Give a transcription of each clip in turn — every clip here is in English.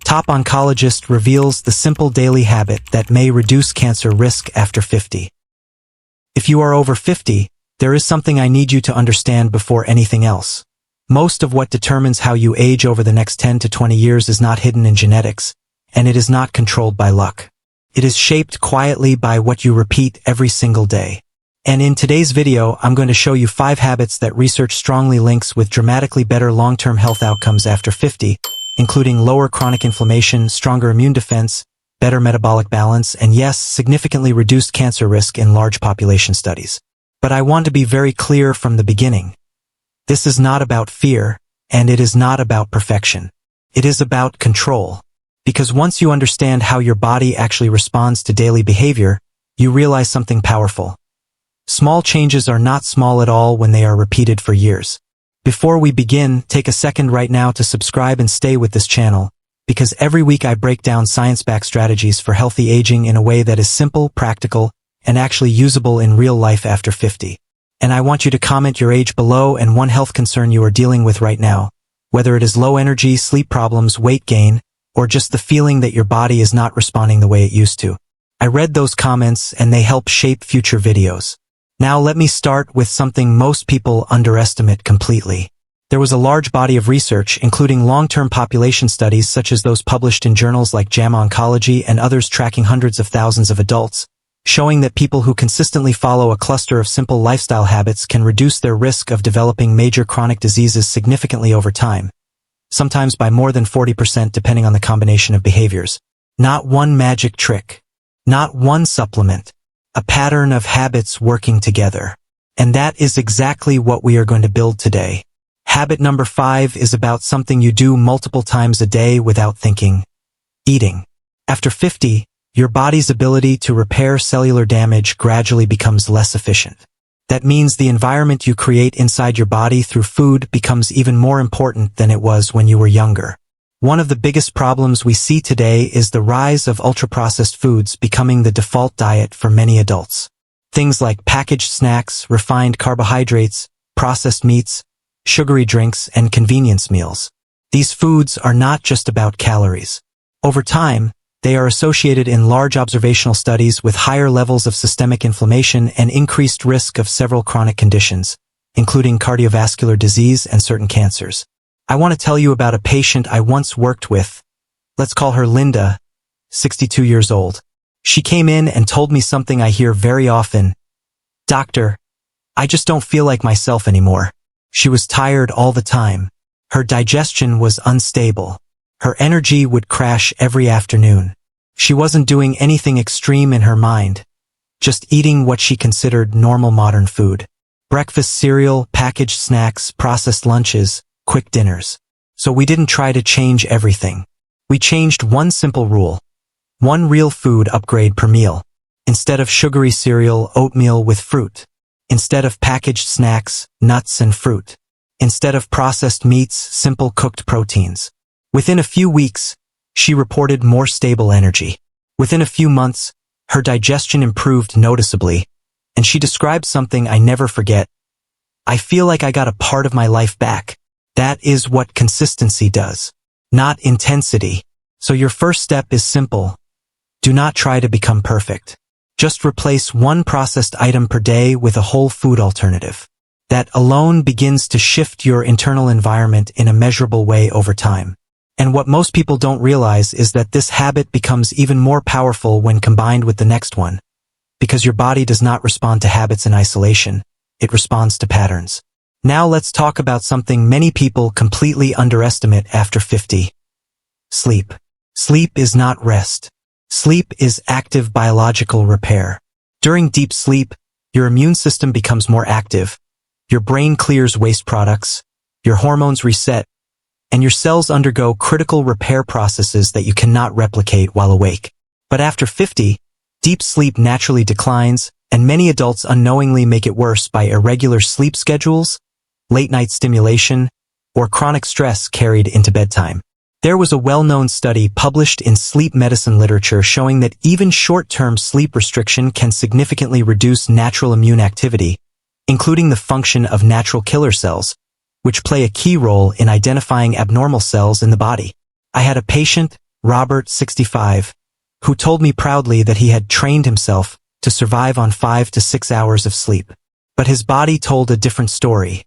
Top Oncologist reveals the simple daily habit that may reduce cancer risk after 50. If you are over 50, there is something I need you to understand before anything else. Most of what determines how you age over the next 10 to 20 years is not hidden in genetics, and it is not controlled by luck. It is shaped quietly by what you repeat every single day. And in today's video, I'm going to show you 5 habits that research strongly links with dramatically better long-term health outcomes after 50, including lower chronic inflammation, stronger immune defense, better metabolic balance, and yes, significantly reduced cancer risk in large population studies. But I want to be very clear from the beginning. This is not about fear, and it is not about perfection. It is about control. Because once you understand how your body actually responds to daily behavior, you realize something powerful. Small changes are not small at all when they are repeated for years. Before we begin, take a second right now to subscribe and stay with this channel, because every week I break down science-backed strategies for healthy aging in a way that is simple, practical, and actually usable in real life after 50. And I want you to comment your age below and one health concern you are dealing with right now, whether it is low energy, sleep problems, weight gain, or just the feeling that your body is not responding the way it used to. I read those comments and they help shape future videos. Now let me start with something most people underestimate completely. There was a large body of research, including long-term population studies such as those published in journals like JAMA Oncology and others tracking hundreds of thousands of adults, showing that people who consistently follow a cluster of simple lifestyle habits can reduce their risk of developing major chronic diseases significantly over time, sometimes by more than 40% depending on the combination of behaviors. Not one magic trick. Not one supplement. A pattern of habits working together. And that is exactly what we are going to build today. Habit number 5 is about something you do multiple times a day without thinking. Eating. After 50, your body's ability to repair cellular damage gradually becomes less efficient. That means the environment you create inside your body through food becomes even more important than it was when you were younger. One of the biggest problems we see today is the rise of ultra-processed foods becoming the default diet for many adults. Things like packaged snacks, refined carbohydrates, processed meats, sugary drinks, and convenience meals. These foods are not just about calories. Over time, they are associated in large observational studies with higher levels of systemic inflammation and increased risk of several chronic conditions, including cardiovascular disease and certain cancers. I want to tell you about a patient I once worked with. Let's call her Linda, 62 years old. She came in and told me something I hear very often. "Doctor, I just don't feel like myself anymore." She was tired all the time. Her digestion was unstable. Her energy would crash every afternoon. She wasn't doing anything extreme in her mind, just eating what she considered normal modern food. Breakfast cereal, packaged snacks, processed lunches, quick dinners. So we didn't try to change everything. We changed one simple rule. One real food upgrade per meal. Instead of sugary cereal, oatmeal with fruit. Instead of packaged snacks, nuts and fruit. Instead of processed meats, simple cooked proteins. Within a few weeks, she reported more stable energy. Within a few months, her digestion improved noticeably, and she described something I never forget. "I feel like I got a part of my life back." That is what consistency does, not intensity. So your first step is simple. Do not try to become perfect. Just replace one processed item per day with a whole food alternative. That alone begins to shift your internal environment in a measurable way over time. And what most people don't realize is that this habit becomes even more powerful when combined with the next one. Because your body does not respond to habits in isolation, it responds to patterns. Now let's talk about something many people completely underestimate after 50. Sleep. Sleep is not rest. Sleep is active biological repair. During deep sleep, your immune system becomes more active, your brain clears waste products, your hormones reset, and your cells undergo critical repair processes that you cannot replicate while awake. But after 50, deep sleep naturally declines, and many adults unknowingly make it worse by irregular sleep schedules, late-night stimulation, or chronic stress carried into bedtime. There was a well-known study published in sleep medicine literature showing that even short-term sleep restriction can significantly reduce natural immune activity, including the function of natural killer cells, which play a key role in identifying abnormal cells in the body. I had a patient, Robert, 65, who told me proudly that he had trained himself to survive on 5 to 6 hours of sleep. But his body told a different story.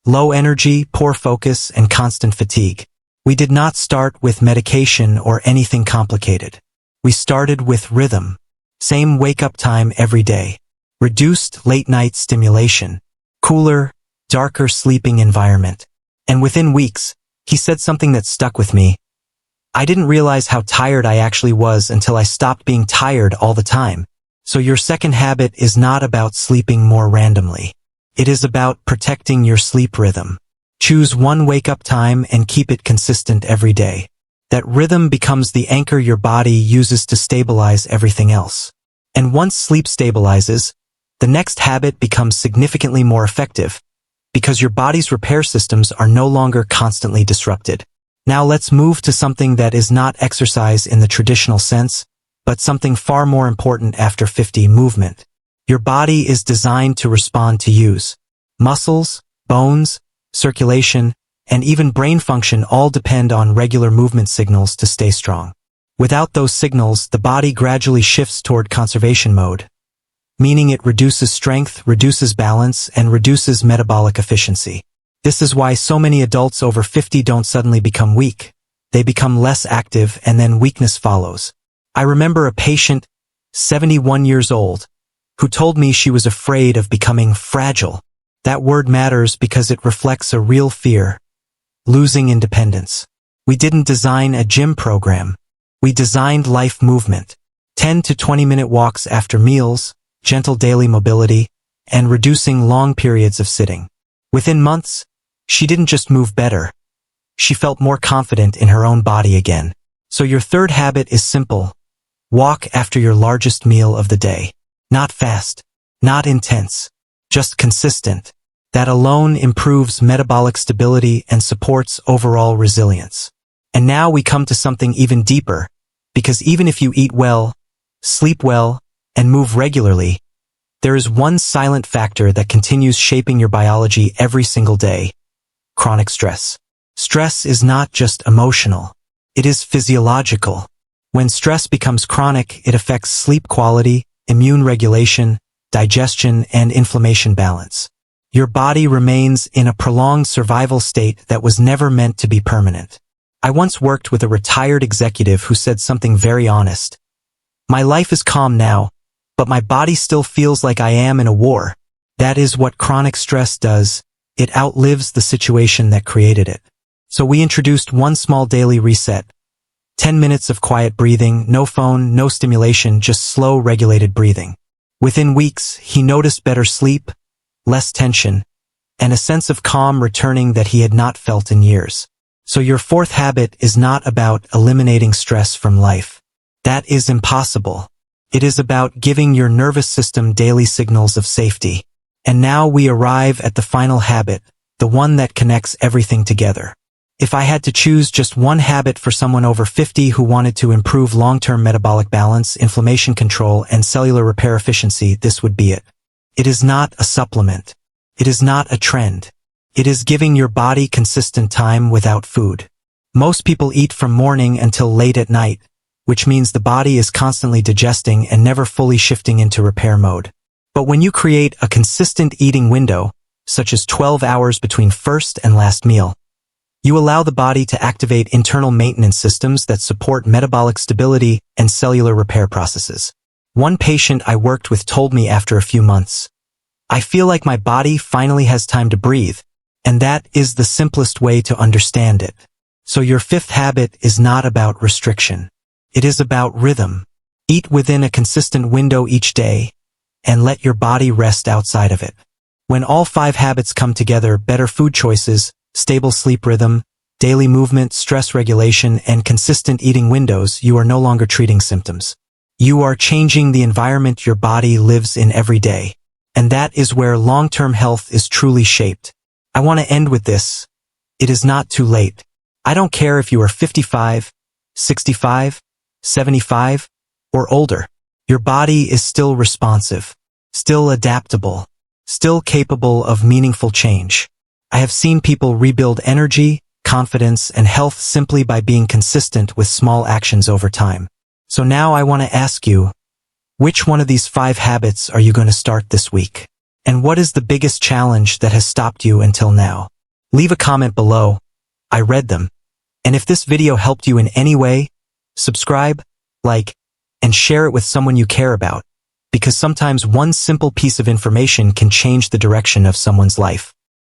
Low energy, poor focus, and constant fatigue. We did not start with medication or anything complicated. We started with rhythm. Same wake-up time every day. Reduced late-night stimulation. Cooler, darker sleeping environment. And within weeks, he said something that stuck with me. I didn't realize how tired I actually was until I stopped being tired all the time. So your second habit is not about sleeping more randomly. It is about protecting your sleep rhythm. Choose one wake-up time and keep it consistent every day. That rhythm becomes the anchor your body uses to stabilize everything else. And once sleep stabilizes, the next habit becomes significantly more effective because your body's repair systems are no longer constantly disrupted. Now let's move to something that is not exercise in the traditional sense, but something far more important after 50, movement. Your body is designed to respond to use. Muscles, bones, circulation, and even brain function all depend on regular movement signals to stay strong. Without those signals, the body gradually shifts toward conservation mode, meaning it reduces strength, reduces balance, and reduces metabolic efficiency. This is why so many adults over 50 don't suddenly become weak. They become less active and then weakness follows. I remember a patient, 71 years old, who told me she was afraid of becoming fragile. That word matters because it reflects a real fear, losing independence. We didn't design a gym program. We designed life movement. 10 to 20-minute walks after meals, gentle daily mobility, and reducing long periods of sitting. Within months, she didn't just move better. She felt more confident in her own body again. So your third habit is simple. Walk after your largest meal of the day. Not fast, not intense, just consistent. That alone improves metabolic stability and supports overall resilience. And now we come to something even deeper, because even if you eat well, sleep well, and move regularly, there is one silent factor that continues shaping your biology every single day: chronic stress. Stress is not just emotional. It is physiological. When stress becomes chronic, it affects sleep quality, immune regulation, digestion, and inflammation balance. Your body remains in a prolonged survival state that was never meant to be permanent. I once worked with a retired executive who said something very honest. My life is calm now, but my body still feels like I am in a war. That is what chronic stress does. It outlives the situation that created it. So we introduced one small daily reset. 10 minutes of quiet breathing, no phone, no stimulation, just slow, regulated breathing. Within weeks, he noticed better sleep, less tension, and a sense of calm returning that he had not felt in years. So your fourth habit is not about eliminating stress from life. That is impossible. It is about giving your nervous system daily signals of safety. And now we arrive at the final habit, the one that connects everything together. If I had to choose just one habit for someone over 50 who wanted to improve long-term metabolic balance, inflammation control, and cellular repair efficiency, this would be it. It is not a supplement. It is not a trend. It is giving your body consistent time without food. Most people eat from morning until late at night, which means the body is constantly digesting and never fully shifting into repair mode. But when you create a consistent eating window, such as 12 hours between first and last meal, you allow the body to activate internal maintenance systems that support metabolic stability and cellular repair processes. One patient I worked with told me after a few months, I feel like my body finally has time to breathe, and that is the simplest way to understand it. So your fifth habit is not about restriction. It is about rhythm. Eat within a consistent window each day, and let your body rest outside of it. When all 5 habits come together, better food choices, stable sleep rhythm, daily movement, stress regulation, and consistent eating windows, you are no longer treating symptoms. You are changing the environment your body lives in every day. And that is where long-term health is truly shaped. I want to end with this. It is not too late. I don't care if you are 55, 65, 75, or older. Your body is still responsive, still adaptable, still capable of meaningful change. I have seen people rebuild energy, confidence, and health simply by being consistent with small actions over time. So now I want to ask you, which one of these 5 habits are you going to start this week? And what is the biggest challenge that has stopped you until now? Leave a comment below. I read them. And if this video helped you in any way, subscribe, like, and share it with someone you care about, because sometimes one simple piece of information can change the direction of someone's life.